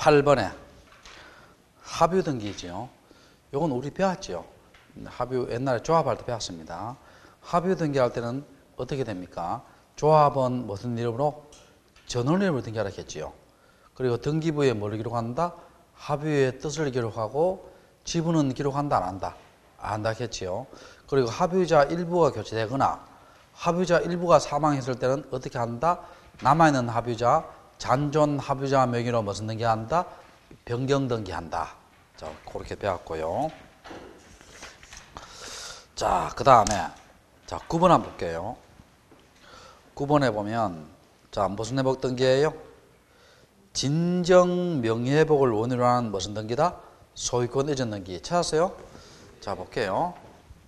8번에 합유 등기죠. 요건 우리 배웠죠. 합유 옛날에 조합할 때 배웠습니다. 합유 등기할 때는 어떻게 됩니까? 조합은 무슨 이름으로? 전원 이름으로 등기하라 했지요. 그리고 등기부에 뭘 기록한다? 합유의 뜻을 기록하고 지분은 기록한다 안 한다? 안 한다 했지요. 그리고 합유자 일부가 교체되거나 합유자 일부가 사망했을 때는 어떻게 한다? 남아있는 합유자, 잔존 합유자 명의로 무슨 등기한다? 변경 등기한다. 자, 그렇게 배웠고요. 자, 그 다음에 자 9번 한번 볼게요. 9번에 보면 자 무슨 회복 등기예요? 진정 명예회복을 원인으로 하는 무슨 등기다? 소유권 이전 등기. 찾았어요? 자 볼게요.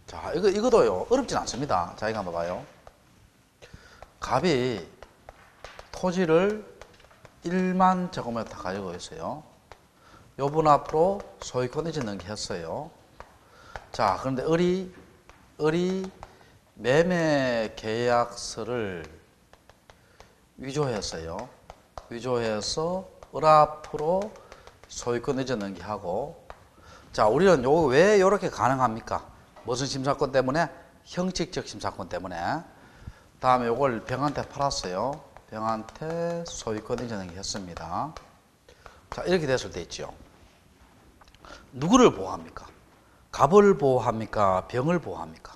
자 이거도요 어렵진 않습니다. 자 이거 한번 봐요. 갑이 토지를 1만 제곱미터 가지고 있어요. 요번 앞으로 소유권 이전 등기 했어요. 자 그런데 을이 매매 계약서를 위조했어요. 위조해서 을 앞으로 소유권 이전 등기하고. 자 우리는 요거 왜 이렇게 가능합니까? 무슨 심사권 때문에? 형식적 심사권 때문에. 다음에 요걸 병한테 팔았어요. 병한테 소유권 이전 등기 했습니다. 자 이렇게 됐을 때 있죠. 누구를 보호합니까? 갑을 보호합니까? 병을 보호합니까?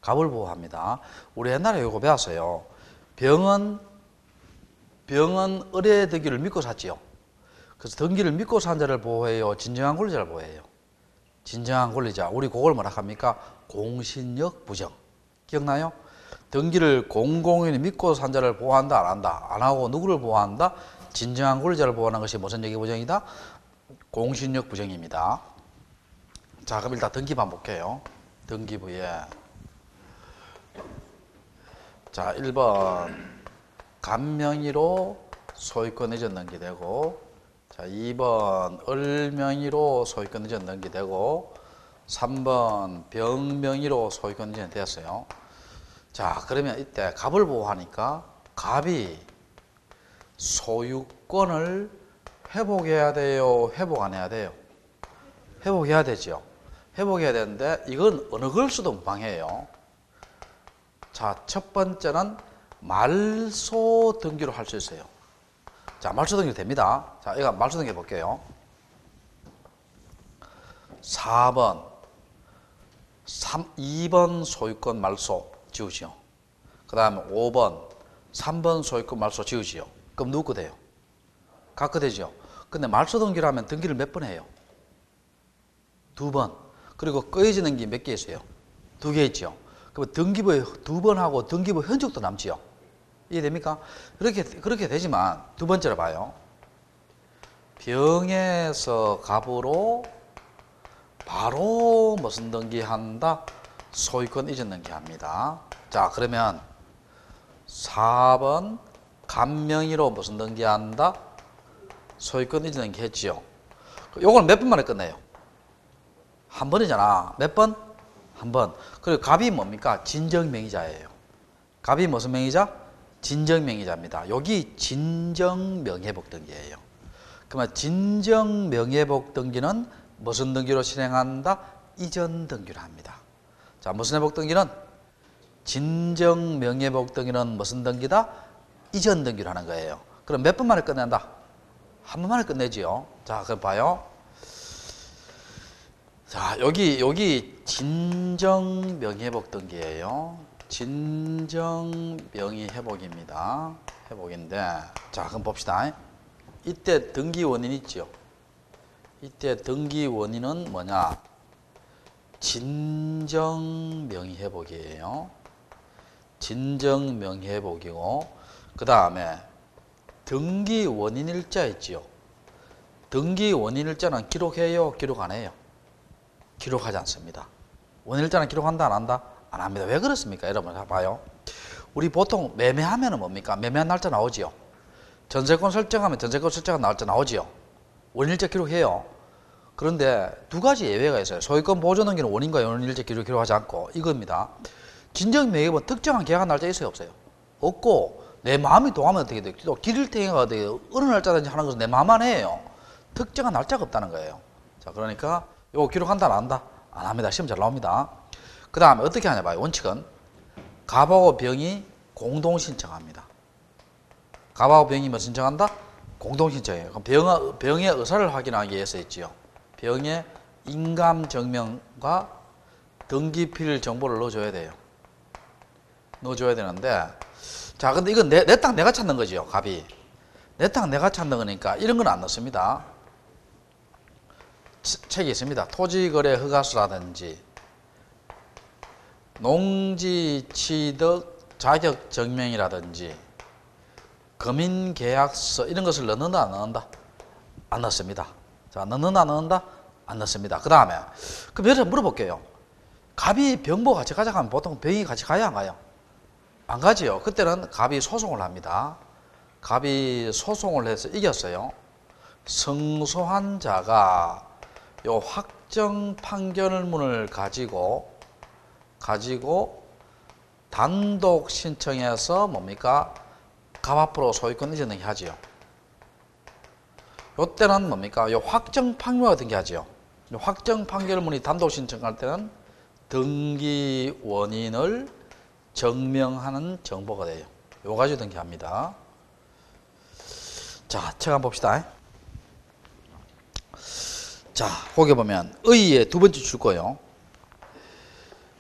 갑을 보호합니다. 우리 옛날에 이거 배웠어요. 병은 을의 등기를 믿고 샀지요. 그래서 등기를 믿고 산 자를 보호해요? 진정한 권리자를 보호해요? 진정한 권리자. 우리 그걸 뭐라 합니까? 공신력 부정. 기억나요? 등기를 공공연히 믿고 산 자를 보호한다 안 한다? 안 하고 누구를 보호한다? 진정한 권리자를 보호하는 것이 무슨 얘기 부정이다? 공신력 부정입니다. 자 그럼 일단 등기만 볼게요. 등기부에 자 1번 갑명의로 소유권 이전 등기되고, 자 2번 을명의로 소유권 이전 등기되고, 3번 병명의로 소유권 이전 되었어요. 자 그러면 이때 갑을 보호하니까 갑이 소유권을 회복해야 돼요? 회복 안 해야 돼요? 회복해야 되죠. 회복해야 되는데 이건 어느 걸수도 무방해요. 자, 첫 번째는 말소 등기로 할 수 있어요. 자, 말소 등기 됩니다. 자, 이거 말소 등기 볼게요. 4번, 2번 소유권 말소 지우지요. 그 다음에 5번, 3번 소유권 말소 지우지요. 그럼 누구 거 돼요? 각 거 되죠. 근데 말소 등기라면 등기를 몇 번 해요? 2번. 그리고 꺼해지는 게 몇 개 있어요? 2개 있죠. 그럼 등기부에 2번 하고 등기부 현적도 남지요. 이해됩니까? 그렇게 되지만 두 번째로 봐요. 병에서 갑으로 바로 무슨 등기한다? 소유권 이전 등기합니다. 자 그러면 4번 갑명의로 무슨 등기한다? 소유권 이전 등기 했지요. 요걸 몇 번 만에 끝내요? 한 번이잖아. 몇 번? 한 번. 그리고 갑이 뭡니까? 진정명의자예요. 갑이 무슨 명의자? 진정명의자입니다. 여기 진정명예복 등기예요. 그러면 진정명예복 등기는 무슨 등기로 실행한다? 이전 등기로 합니다. 자, 무슨 회복 등기는? 진정명예복 등기는 무슨 등기다? 이전 등기로 하는 거예요. 그럼 몇 번 만에 끝낸다? 한 번 만에 끝내지요. 자, 그럼 봐요. 자, 여기 진정명의회복 등기예요. 진정명의회복입니다. 회복인데, 자, 그럼 봅시다. 이때 등기 원인 있죠. 이때 등기 원인은 뭐냐? 진정명의회복이에요. 진정명의회복이고, 그 다음에 등기 원인일자 있지요. 등기 원인일자는 기록해요? 기록 안 해요? 기록하지 않습니다. 원일자는 기록한다 안 한다? 안 합니다. 왜 그렇습니까? 여러분 봐요. 우리 보통 매매하면 뭡니까? 매매한 날짜 나오지요. 전세권 설정하면 전세권 설정한 날짜 나오지요. 원일자 기록해요. 그런데 두 가지 예외가 있어요. 소유권 보존 등기는 원인과 원일자 기록하지 않고 이겁니다. 진정명예회복은 특정한 계약한 날짜 있어요? 없어요? 없고 내 마음이 동하면 어떻게 돼요? 또 길일탱이가 어떻게 어느 날짜든지 하는 것은 내 마음 안에 해요. 특정한 날짜가 없다는 거예요. 자, 그러니까 요거 기록한다 안 한다? 안 합니다. 시험 잘 나옵니다. 그 다음에 어떻게 하냐 봐요. 원칙은 갑하고 병이 공동 신청합니다. 갑하고 병이 뭐 신청한다? 공동 신청해요. 그럼 병의 의사를 확인하기 위해서 있지요. 병의 인감 증명과 등기필 정보를 넣어줘야 돼요. 넣어줘야 되는데, 자, 근데 이건 내 땅 내가 찾는 거지요, 갑이. 내 땅 내가 찾는 거니까 이런 건 안 넣습니다. 책이 있습니다. 토지거래 허가서라든지, 농지취득 자격증명이라든지, 금인계약서, 이런 것을 넣는다, 안 넣는다? 안 넣습니다. 자, 넣는다, 안 넣는다? 안 넣습니다. 그 다음에, 그럼 여러분 물어볼게요. 갑이 병보 같이 가져가면 보통 병이 같이 가야 안 가요? 안 가지요. 그때는 갑이 소송을 합니다. 갑이 소송을 해서 이겼어요. 승소한 자가 요 확정 판결문을 가지고 단독 신청해서 뭡니까? 갑 앞으로 소유권 이전을 하지요. 요때는 뭡니까? 요 확정 판결문을 등기하지요. 요 확정 판결문이 단독 신청할 때는 등기 원인을 증명하는 정보가 돼요. 요 가지고 등기합니다. 자, 책 한번 봅시다. 자, 거기 보면 의의 두 번째 줄 거예요.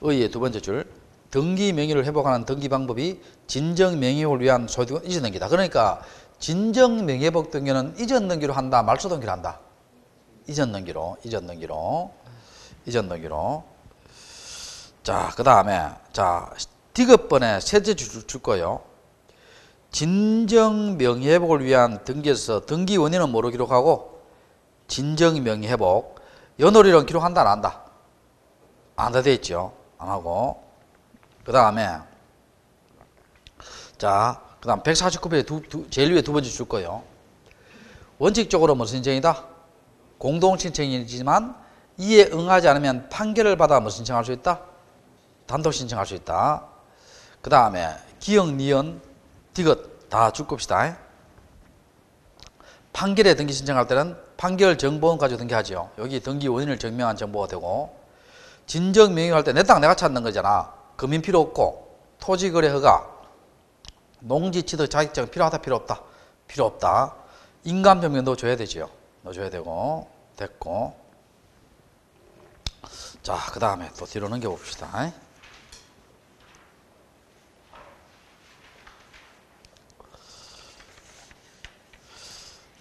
의의 두 번째 줄. 등기 명의를 회복하는 등기 방법이 진정 명의를 위한 소유권 이전 등기다. 그러니까 진정 명예회복 등기는 이전 등기로 한다, 말소 등기로 한다. 이전 등기로. 자, 그 다음에 자, 디귿번에 셋째 줄 거예요. 진정 명예회복을 위한 등기에서 등기 원인은 뭐로 기록하고? 진정 명예회복. 연월일은 기록한다, 안 한다? 안 한다 돼 있죠. 안 하고. 그 다음에 자, 그 다음 149페이지 제일 위에 두 번째 줄 거예요. 원칙적으로 무슨 신청이다? 공동 신청이지만 이에 응하지 않으면 판결을 받아 무슨 신청할 수 있다? 단독 신청할 수 있다. 그 다음에 기역, 니은, 디귿 다 줄 겁시다. 판결에 등기 신청할 때는 판결 정보원 가지고 등기하죠. 여기 등기 원인을 증명한 정보가 되고, 진정 명의할 때 내 땅 내가 찾는 거잖아. 금인 필요 없고, 토지거래 허가, 농지취득 자격증 필요하다, 필요 없다? 필요 없다. 인감증명 넣어줘야 되지요. 넣어줘야 되고, 됐고. 자, 그 다음에 또 뒤로 넘겨봅시다.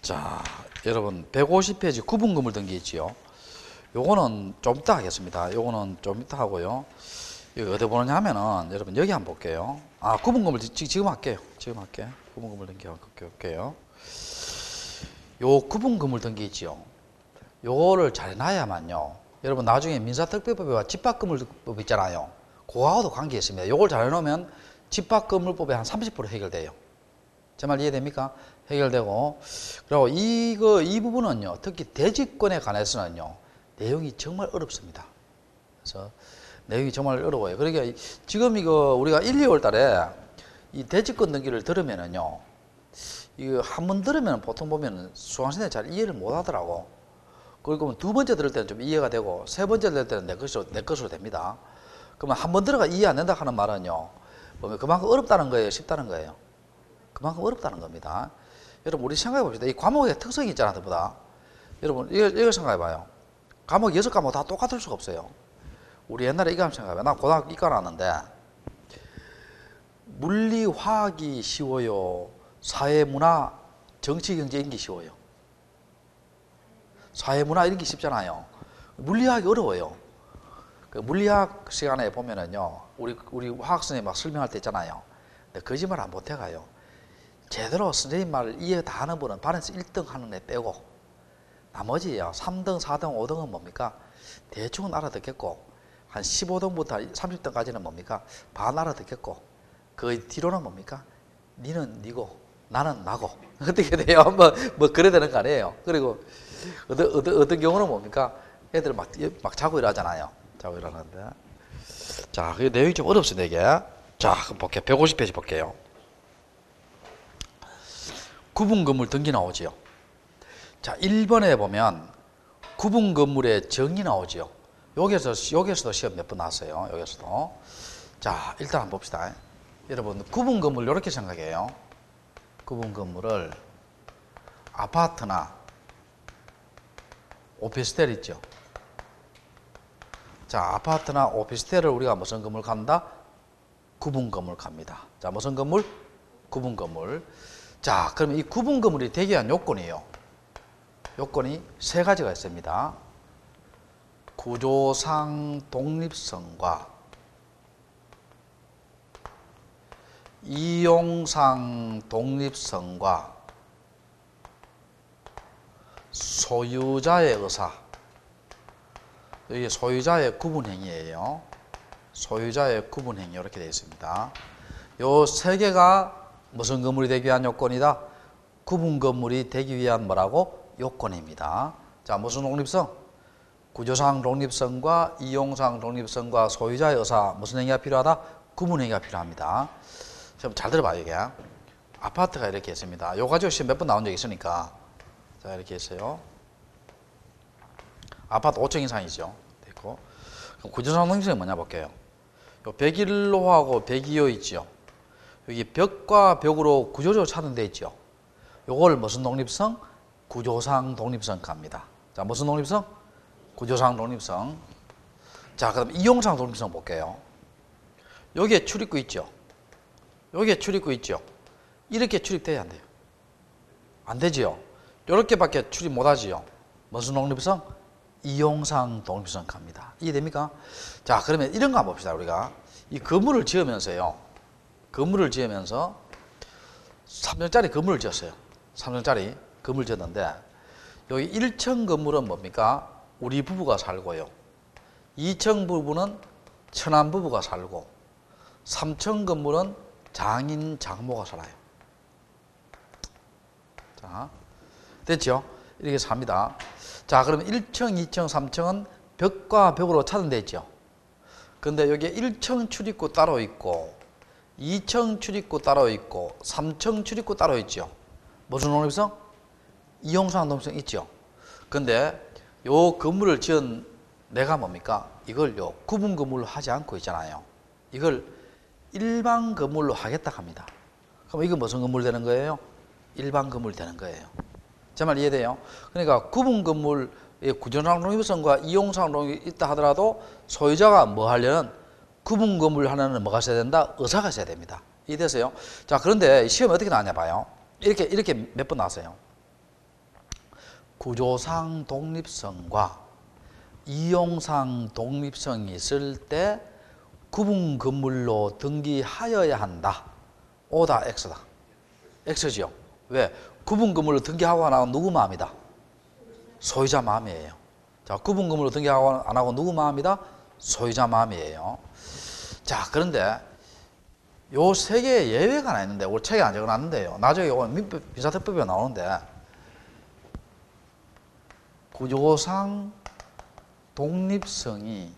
자, 여러분 150페이지 구분금을 등기 있지요. 요거는 좀 이따 하겠습니다. 요거는 좀 이따 하고요. 여기 어디 보느냐 하면은 여러분 여기 한번 볼게요. 아, 구분금을 지금 할게요. 구분금을 등기 할게요. 요 구분금을 등기 있지요. 요거를 잘 해놔야만요. 여러분 나중에 민사특별법과 집합건물법 있잖아요. 그거하고도 관계 있습니다. 요걸 잘 해놓으면 집합건물법에 한 30% 해결돼요. 제 말 이해됩니까? 해결되고, 그리고 이 부분은요, 특히 대지권에 관해서는요, 내용이 정말 어렵습니다. 그래서 내용이 정말 어려워요. 그러니까 지금 이거 우리가 1, 2월 달에 이 대지권 등기를 들으면은요, 이거 한 번 들으면 보통 보면 수강생들이 잘 이해를 못 하더라고. 그리고 두 번째 들을 때는 좀 이해가 되고, 세 번째 들을 때는 내 것으로 됩니다. 그러면 한 번 들어가 이해 안 된다 하는 말은요, 보면 그만큼 어렵다는 거예요, 쉽다는 거예요? 그만큼 어렵다는 겁니다. 여러분, 우리 생각해 봅시다. 이 과목의 특성이 있잖아, 보다. 여러분, 이거 생각해 봐요. 과목 6과목 다 똑같을 수가 없어요. 우리 옛날에 이거 한번 생각해 봐요. 나 고등학교 이과 나왔는데, 물리, 화학이 쉬워요? 사회, 문화, 정치, 경제 이런 게 쉬워요? 사회, 문화 이런 게 쉽잖아요. 물리학이 어려워요. 그 물리학 시간에 보면은요, 우리 화학 선생님 막 설명할 때 있잖아요. 근데 거짓말 안 못해가요. 제대로 선생님 말을 이해 다 하는 분은 반에서 1등 하는 애 빼고, 나머지요, 3등, 4등, 5등은 뭡니까? 대충은 알아듣겠고, 한 15등부터 30등까지는 뭡니까? 반 알아듣겠고, 그 뒤로는 뭡니까? 니는 니고, 나는 나고. 어떻게 돼요? 뭐, 그래야 되는 거 아니에요? 그리고, 어떤 경우는 뭡니까? 애들 막 자고 일하잖아요. 자고 일하는데. 자, 그 내용이 좀 어렵습니다, 이게. 자, 그럼 볼게요. 150페이지 볼게요. 구분 건물 등기 나오지요. 자, 1번에 보면 구분 건물의 정의 나오지요. 여기서도 시험 몇 번 나왔어요. 여기서도. 자, 일단 한번 봅시다. 여러분, 구분 건물 이렇게 생각해요. 구분 건물을 아파트나 오피스텔 있죠. 자, 아파트나 오피스텔을 우리가 무슨 건물 간다? 구분 건물 갑니다. 자, 무슨 건물? 구분 건물. 자, 그러면 이 구분 건물이 되기 위한 요건이에요. 요건이 세 가지가 있습니다. 구조상 독립성과 이용상 독립성과 소유자의 의사. 이게 소유자의 구분행위예요. 소유자의 구분행위 이렇게 되어 있습니다. 요 세 개가 무슨 건물이 되기 위한 요건이다? 구분 건물이 되기 위한 뭐라고? 요건입니다. 자, 무슨 독립성? 구조상 독립성과 이용상 독립성과 소유자의 의사. 무슨 행위가 필요하다? 구분 행위가 필요합니다. 잘 들어봐요. 이게 아파트가 이렇게 있습니다. 요 가지고 시험 몇 번 나온 적이 있으니까. 자, 이렇게 있어요. 아파트 5층 이상이죠. 됐고. 그럼 구조상 독립성이 뭐냐 볼게요. 요 101호하고 102호 있죠. 여기 벽과 벽으로 구조적으로 차단되어 있죠. 요걸 무슨 독립성? 구조상 독립성 갑니다. 자, 무슨 독립성? 구조상 독립성. 자, 그럼 이용상 독립성 볼게요. 여기에 출입구 있죠. 여기에 출입구 있죠. 이렇게 출입돼야 안 돼요. 안 되지요. 이렇게밖에 출입 못 하지요. 무슨 독립성? 이용상 독립성 갑니다. 이해됩니까? 자, 그러면 이런 거 한번 봅시다. 우리가 이 건물을 지으면서요. 건물을 지으면서 3층짜리 건물을 지었어요. 3층짜리 건물을 지었는데 여기 1층 건물은 뭡니까? 우리 부부가 살고요. 2층 부부는 처남 부부가 살고 3층 건물은 장인 장모가 살아요. 자, 됐죠? 이렇게 삽니다. 자, 그러면 1층, 2층, 3층은 벽과 벽으로 차단되어 있죠. 근데 여기에 1층 출입구 따로 있고 2층 출입구 따로 있고 3층 출입구 따로 있죠. 무슨 독립성? 이용상 독립성 있죠. 근데 요 건물을 지은 내가 뭡니까? 이걸요 구분 건물로 하지 않고 있잖아요. 이걸 일반 건물로 하겠다 합니다. 그럼 이거 무슨 건물 되는 거예요? 일반 건물 되는 거예요. 제 말 이해돼요? 그러니까 구분 건물의 구조상 독립성과 이용상 독립이 있다 하더라도 소유자가 뭐 하려는 구분 건물 하나는 뭐가 있어야 된다? 의사가 있어야 됩니다. 이해되세요? 자, 그런데 시험이 어떻게 나왔냐 봐요. 이렇게 몇 번 나왔어요. 구조상 독립성과 이용상 독립성이 있을 때 구분 건물로 등기하여야 한다. O다, X다. X지요. 왜? 구분 건물로 등기하고 나온 누구 마음이다? 소유자 마음이에요. 자, 구분 건물로 등기하고 안 하고 누구 마음이다? 소유자 마음이에요. 자, 그런데 요 세 개의 예외가 하나 있는데 우리 책에 안 적어놨는데요. 나중에 오늘 민사특법에 나오는데 구조상 독립성이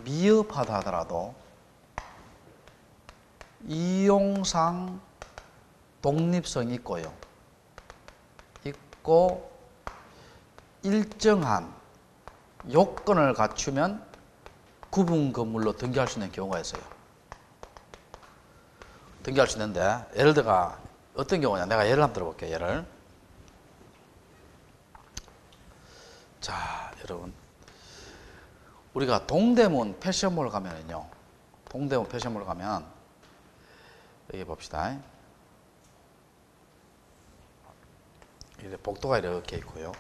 미흡하다 하더라도 이용상 독립성이 있고요. 있고 일정한 요건을 갖추면 구분 건물로 등기할 수 있는 경우가 있어요. 등기할 수 있는데 예를 들어 어떤 경우냐? 내가 예를 한번 들어볼게요. 예를. 자, 여러분. 우리가 동대문 패션몰 가면은요. 동대문 패션몰 가면 여기 봅시다. 이렇게 복도가 이렇게 있고요.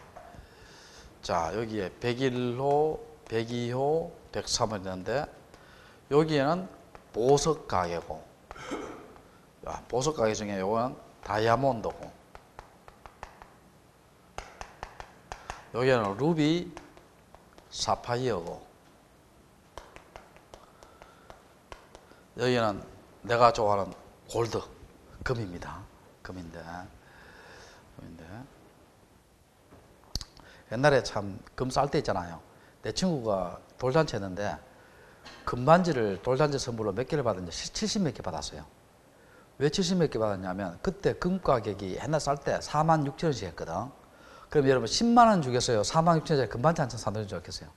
자, 여기에 101호, 102호, 103호 있는데 여기에는 보석 가게고 보석 가게 중에 요건 다이아몬드고 여기는 루비, 사파이어고 여기는 내가 좋아하는 골드, 금입니다. 금인데 옛날에 참 금 쌀 때 있잖아요. 내 친구가 돌잔치 했는데 금반지를 돌잔치 선물로 몇 개를 받았는데 70몇 개 받았어요. 왜 70몇 개 받았냐면 그때 금 가격이 옛날 쌀 때 46,000원씩 했거든. 그럼 여러분 10만 원 주겠어요? 46,000원짜리 금반지 한 장 사는 줄 알겠어요?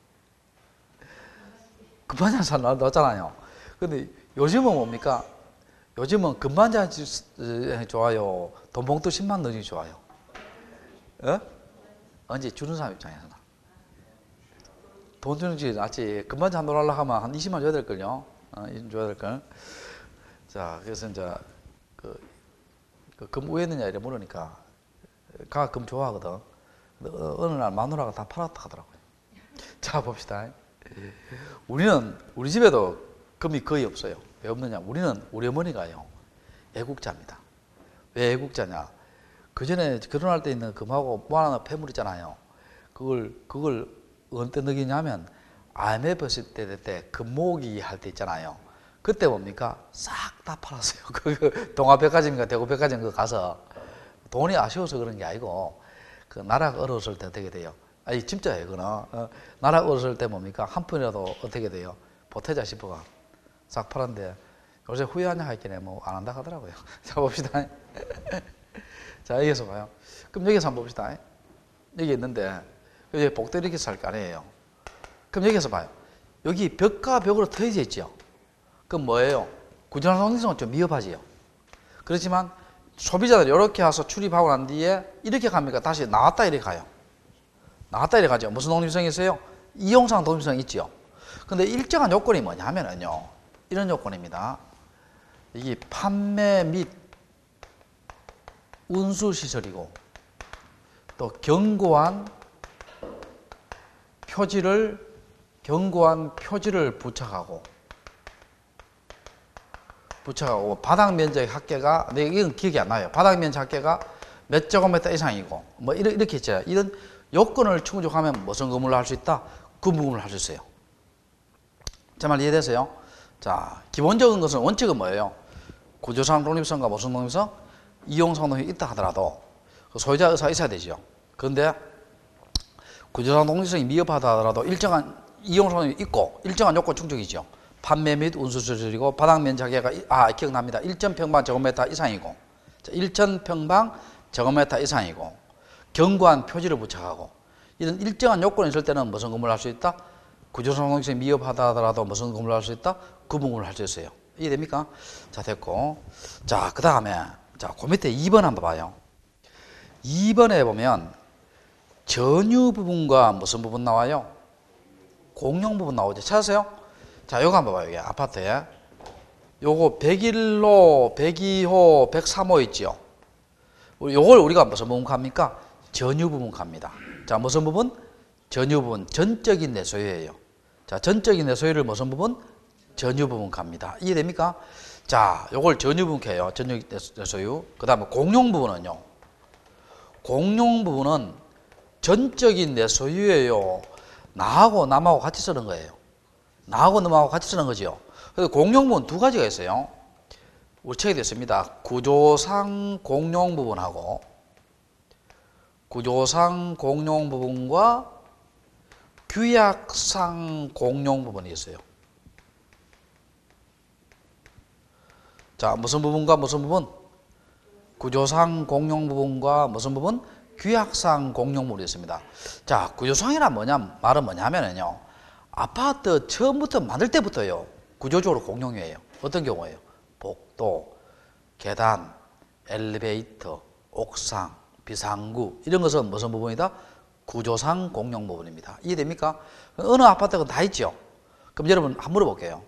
금반지 한 장 넣었잖아요. 근데 요즘은 뭡니까? 요즘은 금반지 한 장 좋아요? 돈 봉투 10만 원 넣는 게 좋아요? 어? 언제 주는 사람 입장에서는 돈 주는 게 낫지. 금반지 한 놀라려 하면 한 20만 줘야 될걸요? 20만 줘야 될걸? 자, 그래서 이제 금 왜 했느냐 이래 물으니까 가 금 좋아하거든. 어느 날 마누라가 다 팔았다 하더라고요. 자, 봅시다. 우리 집에도 금이 거의 없어요. 왜 없느냐? 우리 어머니가요 애국자입니다. 왜 애국자냐? 그 전에 결혼할 때 있는 금하고 모아놓은 폐물 있잖아요. 그걸 어느 때 넣기냐면 IMF 했을 때 금 모으기 할 때 있잖아요. 그때 뭡니까? 싹 다 팔았어요. 그 동아백화점인가 대구백화점 그 가서 돈이 아쉬워서 그런 게 아니고 그 나라가 어려웠을 때 어떻게 돼요? 아니 진짜예요, 그거는. 나라가 어려웠을 때 뭡니까? 한 푼이라도 어떻게 돼요? 보태자 싶어가 싹 팔았는데 요새 후회하냐 했기에 뭐 안 한다 하더라고요. 자, 봅시다. 자, 여기서 봐요. 그럼 여기서 한번 봅시다. 여기 있는데 여기 복도 이렇게 살 거 아니에요. 그럼 여기서 봐요. 여기 벽과 벽으로 트여져 있죠. 그럼 뭐예요? 구조상 성능성은 좀 위협하지요. 그렇지만 소비자들이 이렇게 와서 출입하고 난 뒤에 이렇게 갑니까? 다시 나왔다 이렇게 가요. 나왔다 이렇게 가죠. 무슨 독립성이 있어요? 이용상 독립성이 있죠. 근데 일정한 요건이 뭐냐면요. 이런 요건입니다. 이게 판매 및 운수 시설이고 또 견고한 표지를 부착하고 바닥 면적 합계가 이건 기억이 안 나요. 바닥 면적 합계가 몇 제곱미터 이상이고 뭐 이렇게 있죠. 이런 요건을 충족하면 무슨 건물을 할 수 있다? 건물을 할 수 있어요. 제 말 이해되세요? 자, 기본적인 것은 원칙은 뭐예요? 구조상 독립성과 무슨 독립성? 이용상 독립성이 있다 하더라도 소유자 의사가 있어야 되죠. 그런데 구조상 독립성이 미흡하다 하더라도 일정한 이용상 독립이 있고 일정한 요건 충족이죠. 판매 및 운수 수준이고 바닥 면적이 기억납니다. 1,000평방 제곱미터 이상이고 1,000평방 제곱미터 이상이고 견고한 표지를 부착하고 이런 일정한 요건이 있을 때는 무슨 건물을 할 수 있다? 구조상 독립성이 미흡하다 하더라도 무슨 건물을 할 수 있다? 건물을 할 수 있어요. 이해됩니까? 자, 됐고. 자, 그 다음에 자, 그 밑에 2번 한번 봐요. 2번에 보면 전유 부분과 무슨 부분 나와요? 공용 부분 나오죠. 찾으세요? 자, 요거 한번 봐요. 이게 아파트에. 요거 101호, 102호, 103호 있죠. 요걸 우리가 무슨 부분 갑니까? 전유 부분 갑니다. 자, 무슨 부분? 전유 부분. 전적인 내 소유예요. 자, 전적인 내 소유를 무슨 부분? 전유 부분 갑니다. 이해됩니까? 자, 요걸 전유 부분 해요. 전적인 내 소유. 그 다음에 공용 부분은요. 공용 부분은 전적인 내 소유예요. 나하고 남하고 같이 쓰는 거예요. 나하고 남하고 같이 쓰는 거죠. 그래서 공용 부분 두 가지가 있어요. 우리 책에 됐습니다. 구조상 공용 부분하고 구조상 공용 부분과 규약상 공용 부분이 있어요. 자, 무슨 부분과 무슨 부분? 구조상 공용 부분과 무슨 부분? 규약상 공용 부분이 있습니다. 자, 구조상이란 말은 뭐냐면요. 아파트 처음부터 만들 때부터요. 구조적으로 공용이에요. 어떤 경우에요? 복도, 계단, 엘리베이터, 옥상, 비상구 이런 것은 무슨 부분이다? 구조상 공용 부분입니다. 이해됩니까? 어느 아파트가 다 있죠. 그럼 여러분 한번 물어볼게요.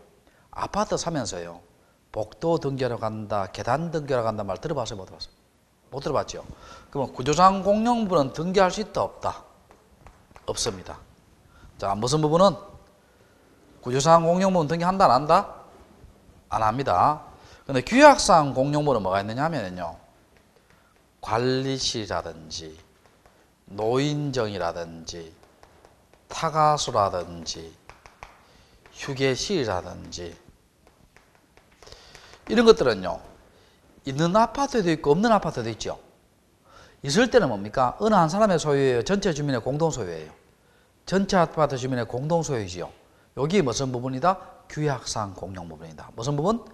아파트 사면서요. 복도 등기하러 간다, 계단 등기하러 간다 말 들어봤어요? 못 들어봤어요? 못 들어봤죠? 그러면 구조상 공용 부분은 등기할 수 있다, 없다? 없습니다. 자, 무슨 부분은? 구조상 공용 부분 등기한다, 안 한다? 안 합니다. 근데 규약상 공용 부분은 뭐가 있느냐 하면요. 관리실이라든지, 노인정이라든지, 타가수라든지, 휴게실이라든지, 이런 것들은요. 있는 아파트도 있고 없는 아파트도 있죠. 있을 때는 뭡니까? 어느 한 사람의 소유예요? 전체 주민의 공동 소유예요. 전체 아파트 주민의 공동 소유지요. 여기 무슨 부분이다? 규약상 공용 부분이다. 무슨 부분?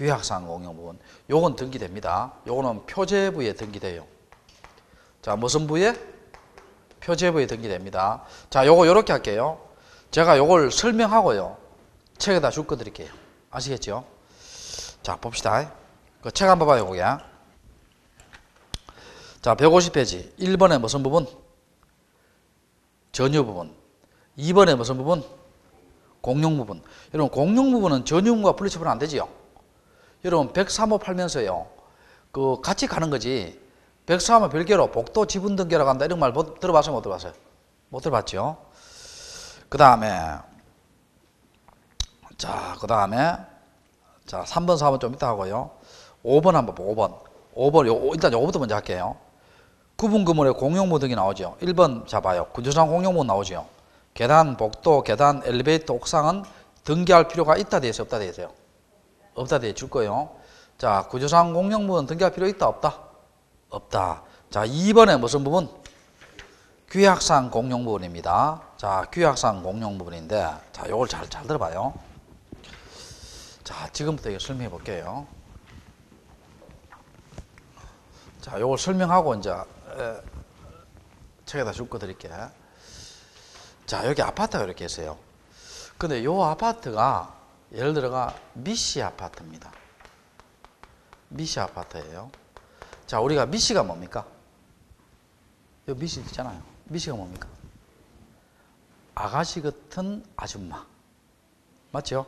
규약상 공용부분. 요건 등기됩니다. 요거는 표제부에 등기돼요. 자, 무슨 부에? 표제부에 등기됩니다. 자, 요거 요렇게 할게요. 제가 요걸 설명하고요. 책에다 줄 거 드릴게요. 아시겠죠? 자, 봅시다. 그 책 한번 봐요, 거기. 자, 150페이지. 1번에 무슨 부분? 전유 부분. 2번에 무슨 부분? 공용 부분. 여러분, 공용 부분은 전유분과 분리처분은 안 되지요? 여러분, 103호 팔면서요. 그 같이 가는 거지. 103호 별개로 복도 지분 등기라고 한다. 이런 말 들어봤어요? 못 들어봤어요? 못 들어봤죠? 그 다음에, 자, 3번, 4번 좀 이따 하고요. 5번 한번 보고, 5번, 일단 요거부터 먼저 할게요. 구분건물의 공용부 등이 나오죠. 1번 잡아요. 군조상 공용부 나오죠. 계단, 복도, 계단, 엘리베이터, 옥상은 등기할 필요가 있다 돼 있어요? 없다 돼 있어요? 없다 돼 줄 거예요. 자, 구조상 공용부는 등기할 필요 있다 없다? 없다. 자, 2번에 무슨 부분? 규약상 공용부분입니다. 자, 규약상 공용부분인데, 자, 요걸 잘 들어봐요. 자, 지금부터 이거 설명해 볼게요. 자, 요걸 설명하고 이제 책에다 줄 거 드릴게. 자, 여기 아파트가 이렇게 있어요. 근데 요 아파트가 예를 들어가 미시 아파트입니다. 미시 아파트예요. 자, 우리가 미시가 뭡니까? 여기 미시 있잖아요. 미시가 뭡니까? 아가씨 같은 아줌마. 맞죠?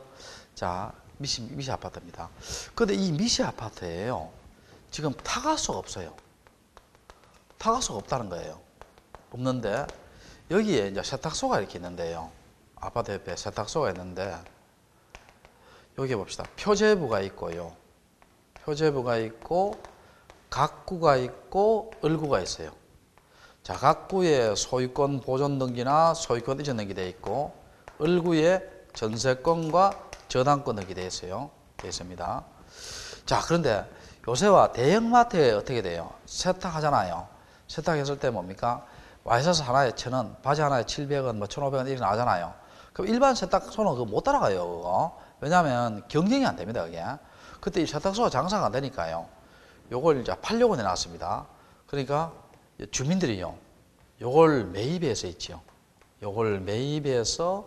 자, 미시 아파트입니다. 근데 이 미시 아파트에요. 지금 타가수가 없어요. 타가수가 없다는 거예요. 없는데 여기에 이제 세탁소가 이렇게 있는데요. 아파트 옆에 세탁소가 있는데 여기 봅시다. 표제부가 있고요. 표제부가 있고 각구가 있고 을구가 있어요. 자, 각구에 소유권 보존 등기나 소유권 이전 등기 되어 있고 을구에 전세권과 저당권 등기 되어 있어요. 되어 있습니다. 자, 그런데 요새와 대형마트에 어떻게 돼요? 세탁하잖아요. 세탁했을 때 뭡니까? 와이셔츠 하나에 1,000원, 바지 하나에 700원, 뭐 1,500원 이렇게 나가잖아요. 그럼 일반 세탁소는 그거 못 따라가요, 그거. 왜냐하면 경쟁이 안 됩니다, 그게. 그때 이 세탁소가 장사가 안 되니까요. 요걸 이제 팔려고 내놨습니다. 그러니까 주민들이요. 요걸 매입해서 있죠. 요걸 매입해서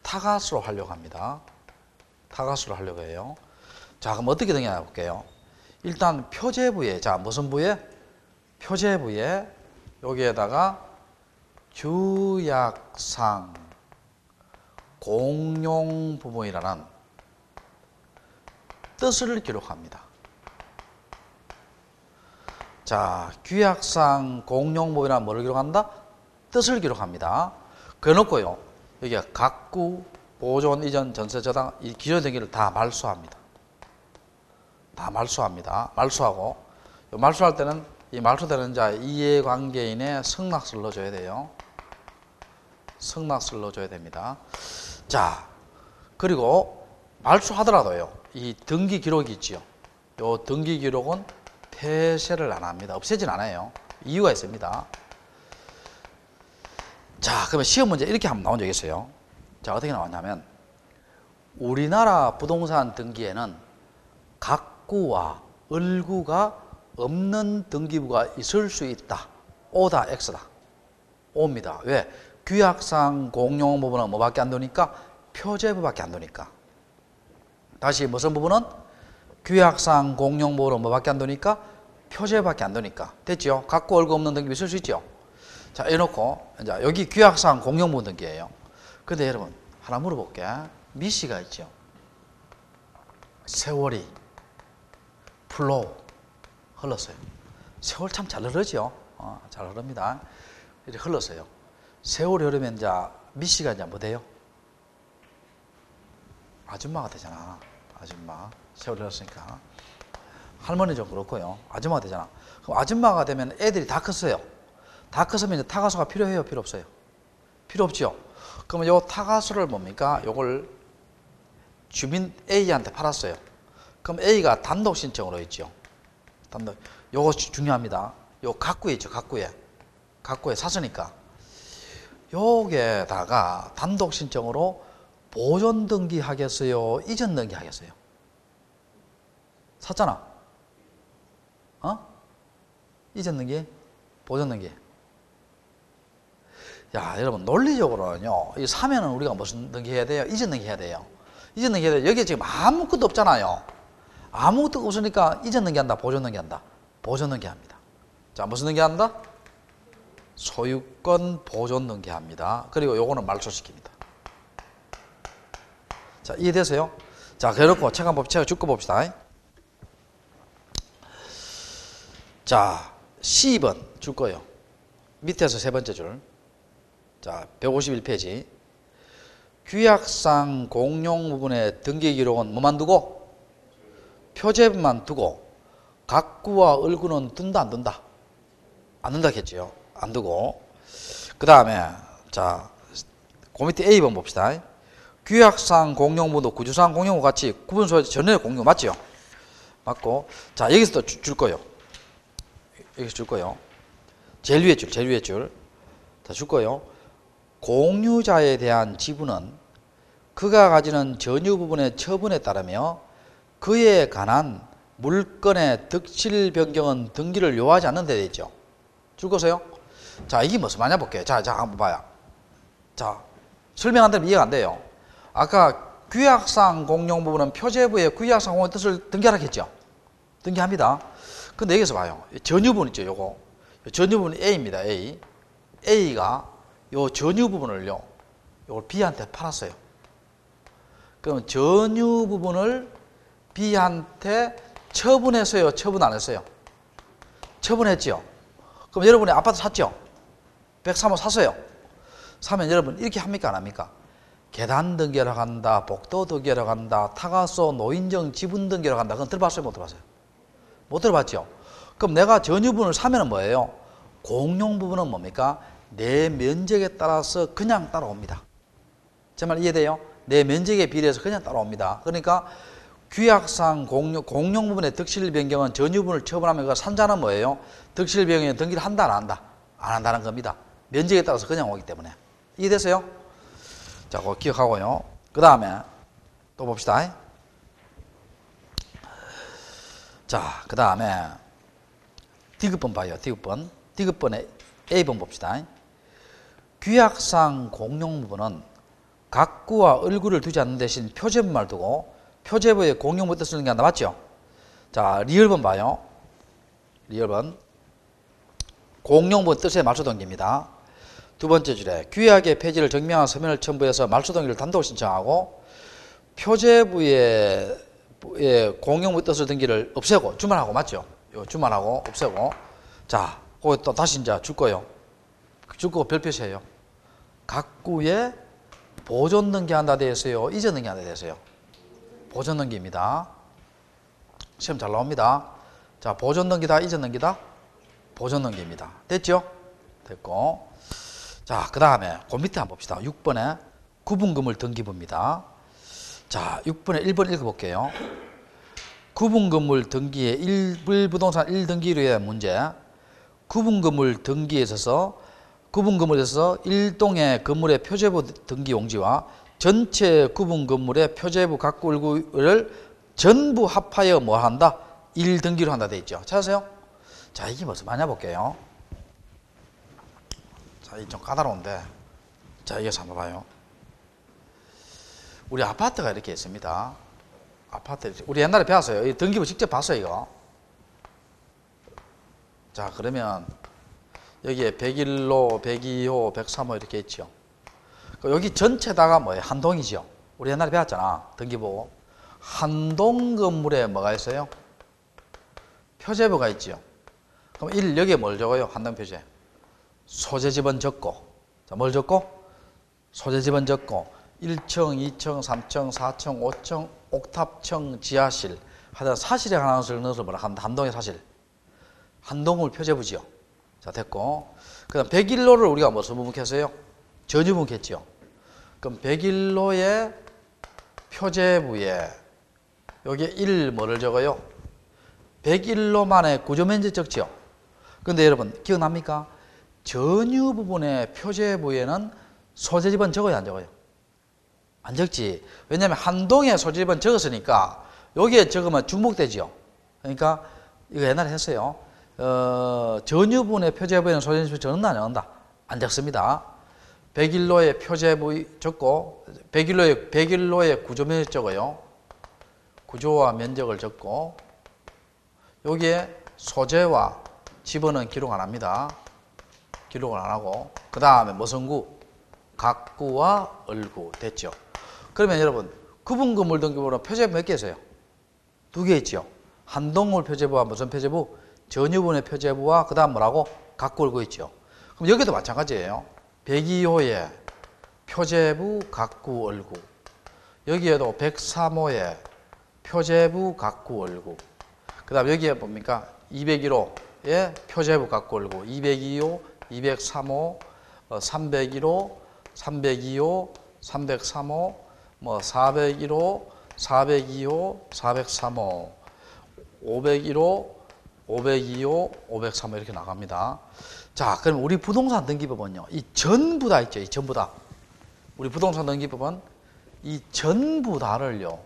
타가수로 하려고 합니다. 타가수로 하려고 해요. 자, 그럼 어떻게 되냐 볼게요. 일단 표제부에, 자, 무슨 부에? 표제부에 여기에다가 규약상 공용 부분이라는 뜻을 기록합니다. 자, 규약상 공용 부분이라는 뭐를 기록한다? 뜻을 기록합니다. 그래놓고요, 여기에 각구, 보존, 이전, 전세, 저당 이 기존 등기를 다 말소합니다. 다 말소합니다. 말소하고 말소할 때는 이 말소되는 자 이해관계인의 승낙서를 넣어줘야 돼요. 승낙서를 넣어줘야 됩니다. 자, 그리고 말소하더라도요, 이 등기 기록이 있지요. 요 등기 기록은 폐쇄를 안 합니다. 없애진 않아요. 이유가 있습니다. 자, 그러면 시험 문제 이렇게 한번 나온 적이 있어요. 자, 어떻게 나왔냐면 우리나라 부동산 등기에는 각구와 을구가 없는 등기부가 있을 수 있다. O다, X다. O입니다. 왜? 규약상 공용 부분은 뭐밖에 안 되니까? 표제부밖에 안 되니까. 다시 무슨 부분은? 규약상 공용 부분은 뭐밖에 안 되니까? 표제부밖에 안 되니까. 됐죠? 각구, 을구 없는 등기부 있을 수 있죠? 자, 해놓고 이제 여기 규약상 공용 부분 등기예요. 근데 여러분 하나 물어볼게. 미시가 있죠. 세월이 플로우 흘렀어요. 세월 참 잘 흐르죠. 잘 흐릅니다. 이렇게 흘렀어요. 세월이 흐르면 이제 미시가 이제 뭐 돼요? 아줌마가 되잖아. 아줌마. 세월이 흘렀으니까. 할머니 좀 그렇고요. 아줌마가 되잖아. 그럼 아줌마가 되면 애들이 다 컸어요. 다 컸으면 이제 타가수가 필요해요? 필요 없어요? 필요 없죠. 그러면 요 타가수를 뭡니까? 요걸 주민 A한테 팔았어요. 그럼 A가 단독 신청으로 있죠. 단독. 요거 중요합니다. 요 각구에 있죠. 각구에 샀으니까. 요게다가 단독 신청으로 보존 등기 하겠어요? 이전 등기 하겠어요? 샀잖아. 이전 등기, 보존 등기. 야, 여러분, 논리적으로는요, 이 사면은 우리가 무슨 등기 해야 돼요? 이전 등기 해야 돼요. 이전 등기 해야 돼요. 여기에 지금 아무것도 없잖아요. 아무것도 없으니까 이전 등기 한다, 보존 등기 한다. 보존 등기 합니다. 자, 무슨 등기 한다? 소유권 보존 등기 합니다. 그리고 요거는 말소시킵니다. 자, 이해되세요? 자, 그렇고, 체감 봅시다. 줄거 봅시다. 자, 10번 줄 거예요. 밑에서 세 번째 줄. 자, 151페이지. 규약상 공용 부분의 등기 기록은 뭐만 두고? 표제부만 두고, 각구와 을구는 둔다, 안 둔다? 안 둔다겠지요. 안 두고. 그 다음에, 자, 그 밑에 A번 봅시다. 규약상 공용부도 구주상 공용부 같이 구분소에 전혀 공용 맞죠? 맞고. 자, 여기서도 줄 거예요. 여기서 줄 거예요. 제일 위에 줄. 자, 줄 거예요. 공유자에 대한 지분은 그가 가지는 전유 부분의 처분에 따르며 그에 관한 물건의 득실 변경은 등기를 요하지 않는 데 되어 있죠. 줄 거세요? 자, 이게 무슨 말이냐 볼게요. 자, 한번 봐요. 자, 설명 안 되면 이해가 안 돼요. 아까 규약상 공용 부분은 표제부의 규약상 공용의 뜻을 등기하라고 했죠. 등기합니다. 근데 여기서 봐요. 전유 부분 있죠, 요거. 전유 부분이 A입니다, A. A가 요 전유 부분을요, 요걸 B한테 팔았어요. 그럼 전유 부분을 B한테 처분했어요, 처분 안 했어요? 처분했죠. 그럼 여러분이 아파트 샀죠? 103호 샀어요. 사면 여러분 이렇게 합니까, 안 합니까? 계단 등기하러 간다, 복도 등기하러 간다, 타가소 노인정 지분 등기하러 간다. 그건 들어봤어요, 못 들어봤어요? 못 들어봤죠? 그럼 내가 전유 부분을 사면은 뭐예요? 공용 부분은 뭡니까? 내 면적에 따라서 그냥 따라옵니다. 제 말 이해돼요? 내 면적에 비례해서 그냥 따라옵니다. 그러니까 규약상 공용 부분의 득실 변경은 전유 부분을 처분하면 그 산자는 뭐예요? 득실 변경에 등기를 한다, 안 한다? 안 한다는 겁니다. 면적에 따라서 그냥 오기 때문에. 이해됐어요? 자, 그거 기억하고요. 그 다음에 또 봅시다. 자, 그 다음에 디귿번 봐요. 디귿번에 A번 봅시다. 규약상 공용 부분은 각구와 을구를 두지 않는 대신 표제부만 두고 표제부의 공용부 뜻을 쓰는 게 한다. 맞죠? 자, 리얼번 봐요. 리얼번. 공용부 뜻의 말소동기입니다. 두 번째 줄에 규약의 폐지를 증명한 서면을 첨부해서 말소동기를 단독 신청하고 표제부의 공용부 뜻을 등기를 없애고 주말하고 맞죠? 요 주말하고 없애고. 자, 거기 또 다시 이제 줄 거예요. 줄 거 별표시해요. 각구에 보존 등기한다 되어 있어요. 이전 등기한다 되어 있어요. 보존 등기입니다. 시험 잘 나옵니다. 자, 보존 등기다, 이전 등기다? 보존 등기입니다. 됐죠? 됐고. 자, 그 다음에 그 밑에 한번 봅시다. 6번에 구분금을 등기부입니다. 자, 6번에 1번 읽어볼게요. 구분건물 등기의 1부동산 1등기류의 문제. 구분건물 등기에 있어서 구분건물에서 일동의 건물의 표제부 등기 용지와 전체 구분건물의 표제부 각구를 전부 합하여 뭐 한다? 1등기로 한다 돼 있죠. 찾으세요? 자, 이게 무슨 말이냐 볼게요. 자, 이게 좀 까다로운데. 자, 이거 한번 봐요. 우리 아파트가 이렇게 있습니다. 아파트, 우리 옛날에 배웠어요. 이 등기부 직접 봤어요, 이거. 자, 그러면 여기에 101호, 102호, 103호 이렇게 있죠. 여기 전체다가 뭐예요? 한 동이죠. 우리 옛날에 배웠잖아. 등기부. 한 동 건물에 뭐가 있어요? 표제부가 있죠. 그럼 1, 여기에 뭘 적어요? 한동 표제. 소재지번 적고. 자, 뭘 적고? 소재지번 적고. 1층, 2층, 3층, 4층, 5층, 옥탑층, 지하실. 하여튼 사실에 관한 것을 넣어서 뭐라 한다? 한 동의 사실. 한 동을 표제부지요. 자, 됐고. 그 다음 101호를 우리가 무슨 분목했어요? 전유 분목했죠. 그럼 101호의 표제부에 여기에 1 뭐를 적어요? 101호만의 구조면적 적죠. 근데 여러분 기억납니까? 전유 부분의 표제부에는 소재지번 적어요, 안 적어요? 안 적지. 왜냐하면 한 동의 소재지번 적었으니까 여기에 적으면 중복되지요. 그러니까 이거 옛날에 했어요. 전유분의 표제부에는 소재인수 적는다 안 적는다? 안 적습니다. 백일로의 표제부 적고 백일로의 구조 면적 적어요. 구조와 면적을 적고 여기에 소재와 집어는 기록 안 합니다. 기록을 안 하고 그 다음에 무슨 구? 각구와 얼구 됐죠. 그러면 여러분 구분건물 등기부로 표제부 몇 개 있어요? 2개 있죠. 한동물 표제부와 무슨 표제부? 전유분의 표제부와 그 다음 뭐라고? 각구 얼구 있죠. 그럼 여기도 마찬가지예요. 102호에 표제부 각구 얼구 여기에도 103호에 표제부 각구 얼구 그 다음 여기에 뭡니까? 201호에 표제부 각구 얼구 202호, 203호, 301호, 302호, 303호, 뭐 401호, 402호, 403호, 501호, 502호, 503호 이렇게 나갑니다. 자, 그럼 우리 부동산 등기법은요. 이 전부 다 있죠. 이 전부 다. 우리 부동산 등기법은 이 전부 다를요.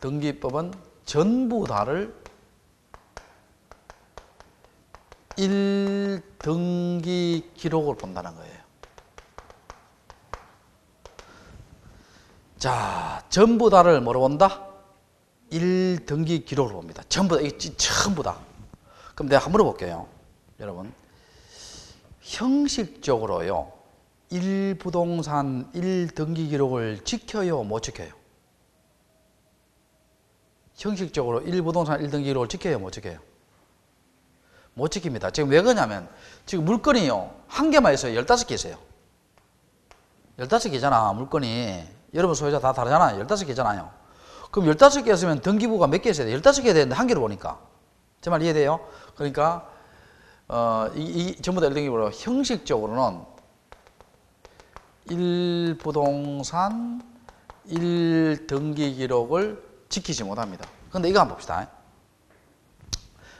등기법은 전부 다를 1등기 기록을 본다는 거예요. 자, 전부 다를 뭐로 본다? 1등기 기록을 봅니다. 전부 다, 전부 다. 그럼 내가 한번 물어볼게요. 여러분. 형식적으로요. 1부동산 1등기 기록을 지켜요? 못 지켜요? 형식적으로 1부동산 1등기 기록을 지켜요? 못 지켜요? 못 지킵니다. 지금 왜 그러냐면 지금 물건이요. 한 개만 있어요. 15개 있어요. 15개잖아. 물건이. 여러분 소유자 다 다르잖아요. 15개잖아요. 그럼 15개였으면 등기부가 몇 개 있어야 돼요? 15개 되는데 한 개로 보니까. 제 말 이해돼요? 그러니까 전부 다 1등기부로 형식적으로는 1부동산 1등기 기록을 지키지 못합니다. 그런데 이거 한번 봅시다.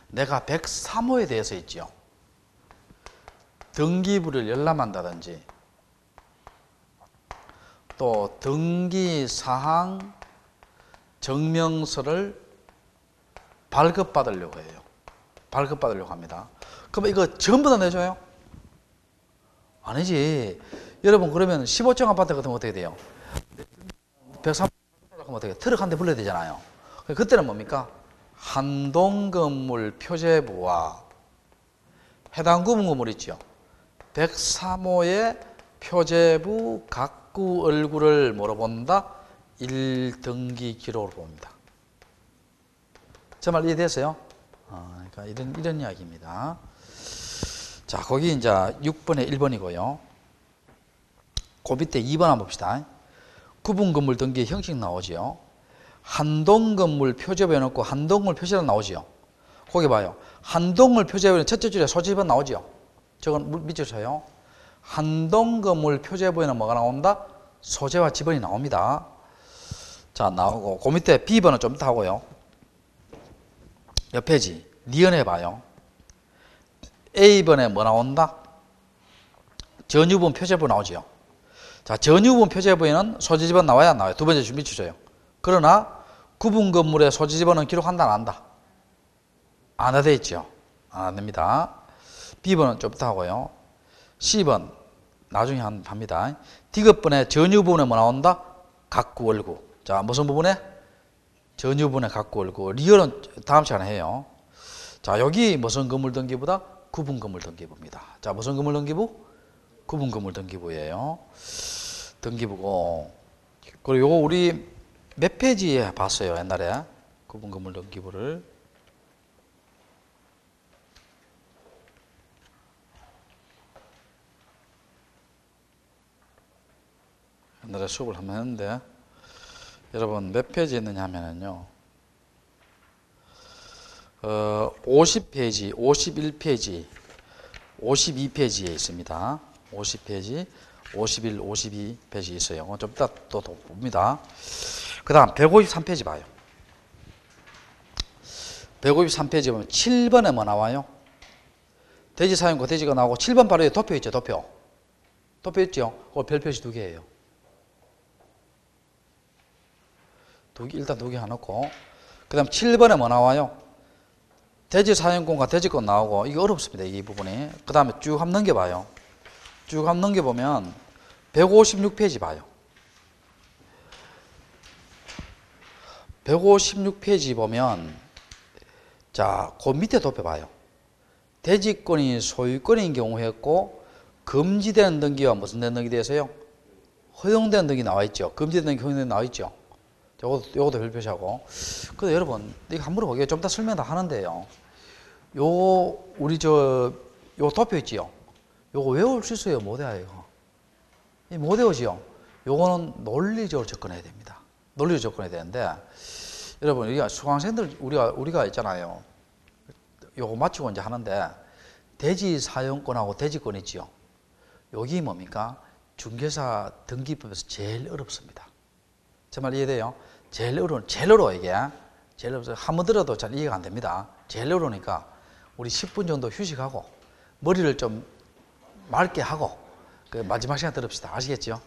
내가 103호에 대해서 있죠. 등기부를 열람한다든지 또 등기사항 증명서를 발급받으려고 해요. 발급받으려고 합니다. 그럼 이거 전부 다 내줘요? 아니지. 여러분 그러면 15층 아파트 같은 거 어떻게 돼요? 103호 같은 어떻게 트럭 한 대 불러야 되잖아요. 그때는 뭡니까? 한동건물 표제부와 해당 구분 건물 있죠. 103호의 표제부 각구 얼굴을 뭐로 본다? 1등기 기록으로 봅니다. 제 말 이해됐어요? 그러니까 이런 이야기입니다. 자, 거기 이제 6번에 1번이고요. 그 밑에 2번 한번 봅시다. 구분건물 등기 형식 나오지요. 한동건물 표제부에 넣고 한동건물 표시란 나오지요. 거기 봐요. 한동건물 표제부에는 첫째 줄에 소집은 나오지요. 저건 밑줄 쳐요. 한동건물 표제부에는 뭐가 나온다? 소재와 지번이 나옵니다. 자, 나오고 그 밑에 B번은 좀 이따 하고요. 옆 페이지 니은해 봐요. A번에 뭐 나온다? 전유분 표제부 나오지요. 자, 전유분 표제부에는 소재지번 나와야 안 나와요? 두 번째 준비 주셔요. 그러나 구분 건물의 소재지번은 기록한다 안 한다? 안 하돼 있죠. 안 됩니다. B번은 좀 이따 하고요. C번 나중에 합니다. D급번에 전유분에 뭐 나온다? 각구 월구. 자, 무슨 부분에? 전유분의 각구 월구. 리얼은 다음 시간에 해요. 자, 여기 무슨 건물 등기부다? 구분 건물 등기부입니다. 자, 무슨 건물 등기부? 구분 건물 등기부예요. 등기부고. 그리고 요거 우리 몇 페이지에 봤어요, 옛날에? 구분 건물 등기부를. 옛날에 수업을 한번 했는데, 여러분 몇 페이지에 있느냐 하면은요, 50페이지, 51페이지, 52페이지에 있습니다. 50페이지, 51, 52페이지 있어요. 좀 이따 또 봅니다. 그 다음 153페이지 봐요. 153페이지 보면 7번에 뭐 나와요? 대지 사용 고대지가 나오고 7번 바로 도표 있죠, 도표. 도표 있죠? 그거 별표시 2개예요. 일단 2개 해놓고. 그 다음 7번에 뭐 나와요? 대지 사용권과 대지권 나오고, 이거 어렵습니다. 이 부분이. 그 다음에 쭉 한번 넘겨봐요. 쭉 한번 넘겨보면 156페이지 봐요. 156페이지 보면, 자, 그 밑에 덮여봐요. 대지권이 소유권인 경우였고, 금지되는 등기와 무슨 된 등기 대해서요? 허용된 등기 나와 있죠. 금지된 등기, 허용된 등기 나와 있죠. 요것도 별표시하고. 그래서 여러분, 이거 한번 물어보게요. 좀 더 설명 다 하는데요. 요 도표 있지요? 요거 외울 수 있어요? 못 외워요? 이거? 못 외우지요? 요거는 논리적으로 접근해야 됩니다. 논리적으로 접근해야 되는데, 여러분, 우리가 수강생들, 우리가 있잖아요. 요거 맞추고 이제 하는데, 대지 사용권하고 대지권 있지요? 여기 뭡니까? 중개사 등기법에서 제일 어렵습니다. 제 말 이해돼요? 제일 어려워, 이게. 제일 어려워. 한번 들어도 잘 이해가 안 됩니다. 제일 어려우니까, 우리 10분 정도 휴식하고, 머리를 좀 맑게 하고, 그 마지막 시간 들읍시다. 아시겠죠?